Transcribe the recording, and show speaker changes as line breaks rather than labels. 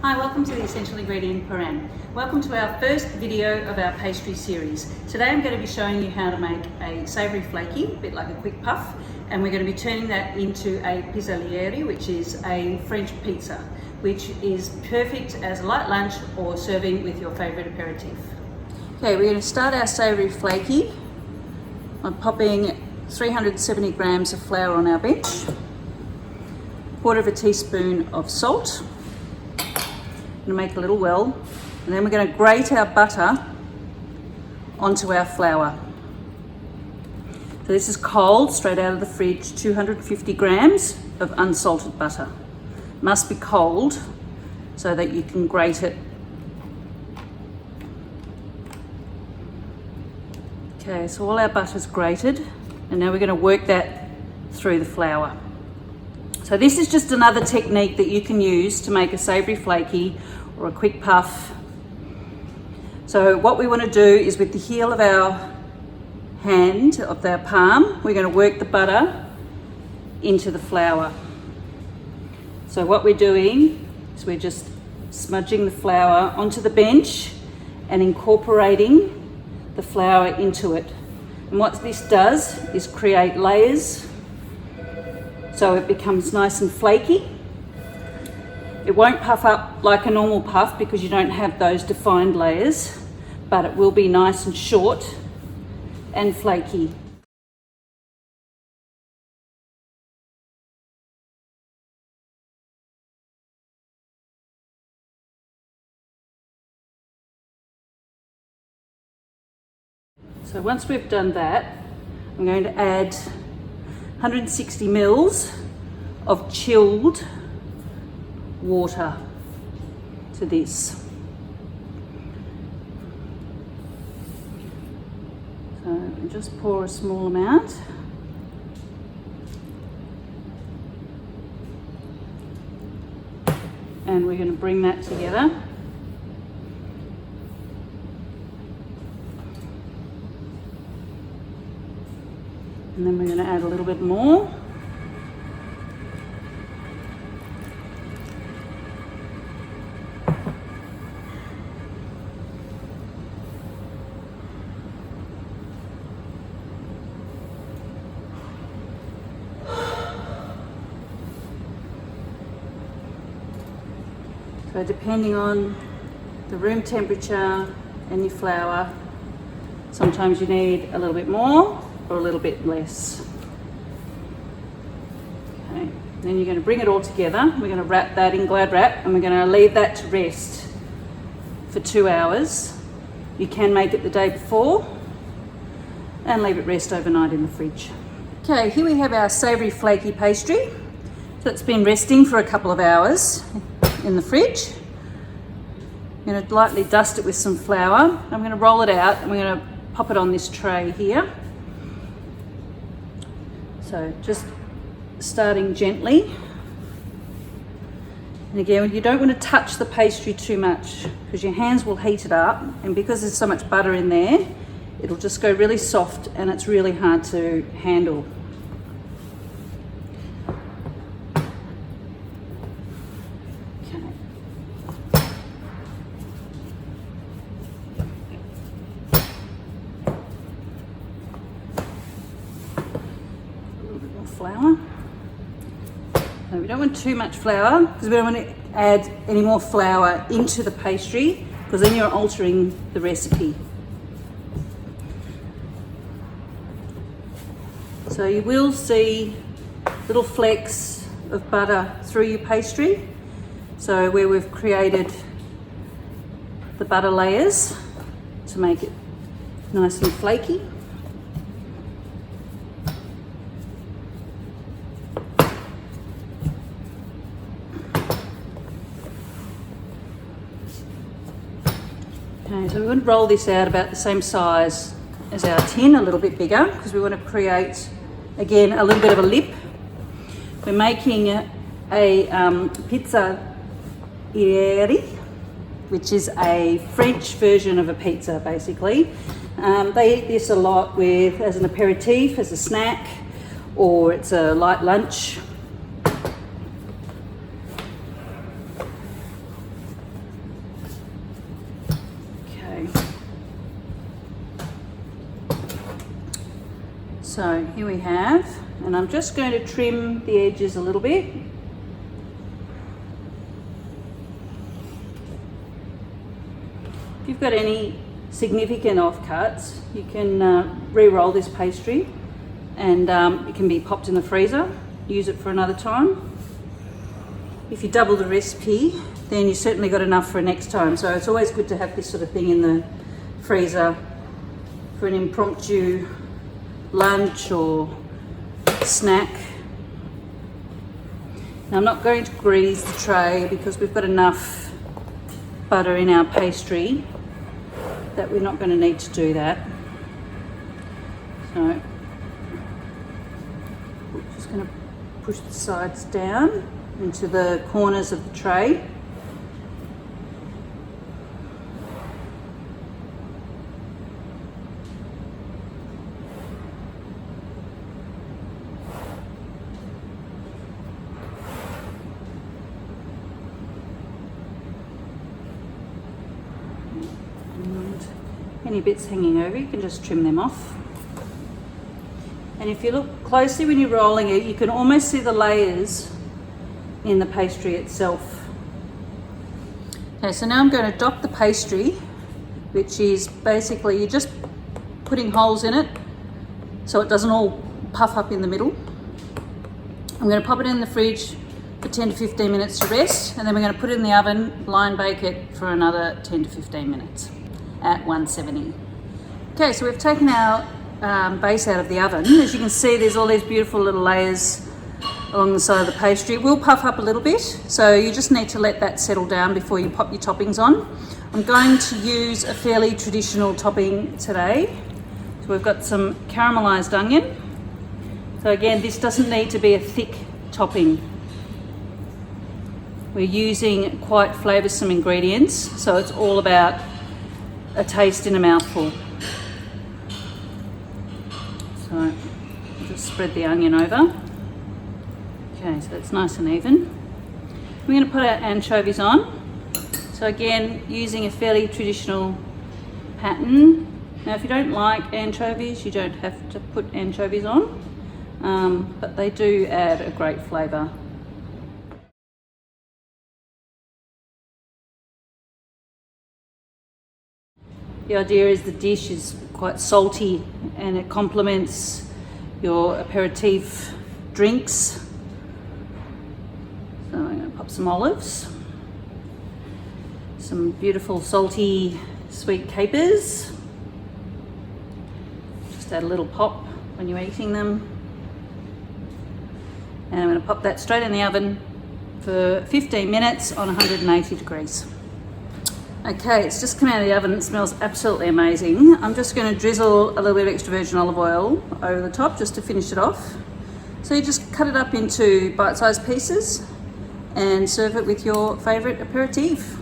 Hi, welcome to the Essential Ingredient Paran. Welcome to our first video of our pastry series. Today I'm going to be showing you how to make a savoury flaky, a bit like a quick puff, and we're going to be turning that into a pizzalieri, which is a French pizza, which is perfect as a light lunch or serving with your favourite aperitif. Okay, we're going to start our savoury flaky by popping 370 grams of flour on our bench, 1/4 teaspoon of salt. Going to make a little well, and then we're going to grate our butter onto our flour. So this is cold, straight out of the fridge, 250 grams of unsalted butter. Must be cold so that you can grate it. Okay, so all our butter's grated, and now we're going to work that through the flour. So this is just another technique that you can use to make a savoury flaky or a quick puff. So what we want to do is, with the heel of our hand, of our palm, we're going to work the butter into the flour. So what we're doing is we're just smudging the flour onto the bench and incorporating the flour into it. And what this does is create layers, so it becomes nice and flaky. It won't puff up like a normal puff because you don't have those defined layers, but it will be nice and short and flaky. So once we've done that, I'm going to add 160 mils of chilled water to this. So just pour a small amount. And we're going to bring that together. And then we're going to add a little bit more. So depending on the room temperature and your flour, sometimes you need a little bit more or a little bit less. Okay, then you're going to bring it all together. We're going to wrap that in Glad wrap, and we're going to leave that to rest for 2 hours. You can make it the day before and leave it rest overnight in the fridge. Okay, here we have our savoury flaky pastry. So it's been resting for a couple of hours in the fridge. I'm going to lightly dust it with some flour. I'm going to roll it out and we're going to pop it on this tray here. So just starting gently. And again, you don't want to touch the pastry too much because your hands will heat it up, and because there's so much butter in there, it'll just go really soft and it's really hard to handle. Flour. No, we don't want too much flour because we don't want to add any more flour into the pastry, because then you're altering the recipe. So you will see little flecks of butter through your pastry. So where we've created the butter layers to make it nice and flaky. Okay, so we're going to roll this out about the same size as our tin, a little bit bigger, because we want to create, again, a little bit of a lip. We're making a pizza ieri, which is a French version of a pizza, basically. They eat this a lot with as an aperitif, as a snack, or it's a light lunch. So here we have, and I'm just going to trim the edges a little bit. If you've got any significant offcuts, you can re-roll this pastry, and it can be popped in the freezer, use it for another time. If you double the recipe, then you certainly got enough for next time. So it's always good to have this sort of thing in the freezer for an impromptu lunch or snack. Now I'm not going to grease the tray because we've got enough butter in our pastry that we're not going to need to do that. So I'm just going to push the sides down into the corners of the tray. And any bits hanging over, you can just trim them off. And if you look closely when you're rolling it, you can almost see the layers in the pastry itself. Okay, so now I'm going to dot the pastry, which is basically you're just putting holes in it so it doesn't all puff up in the middle. I'm going to pop it in the fridge for 10 to 15 minutes to rest, and then we're going to put it in the oven, line bake it for another 10 to 15 minutes at 170. Okay, so we've taken our base out of the oven. As you can see, there's all these beautiful little layers along the side of the pastry. It will puff up a little bit, so you just need to let that settle down before you pop your toppings on. I'm going to use a fairly traditional topping today. So we've got some caramelized onion. So again, this doesn't need to be a thick topping. We're using quite flavoursome ingredients, so it's all about a taste in a mouthful. So I'll just spread the onion over. Okay, so it's nice and even. We're going to put our anchovies on. So again, using a fairly traditional pattern. Now if you don't like anchovies, you don't have to put anchovies on, but they do add a great flavour. The idea is the dish is quite salty and it complements your aperitif drinks. So I'm going to pop some olives, some beautiful salty sweet capers. Just add a little pop when you're eating them. And I'm going to pop that straight in the oven for 15 minutes on 180 degrees. Okay, it's just come out of the oven. It smells absolutely amazing. I'm just going to drizzle a little bit of extra virgin olive oil over the top just to finish it off. So you just cut it up into bite-sized pieces and serve it with your favourite aperitif.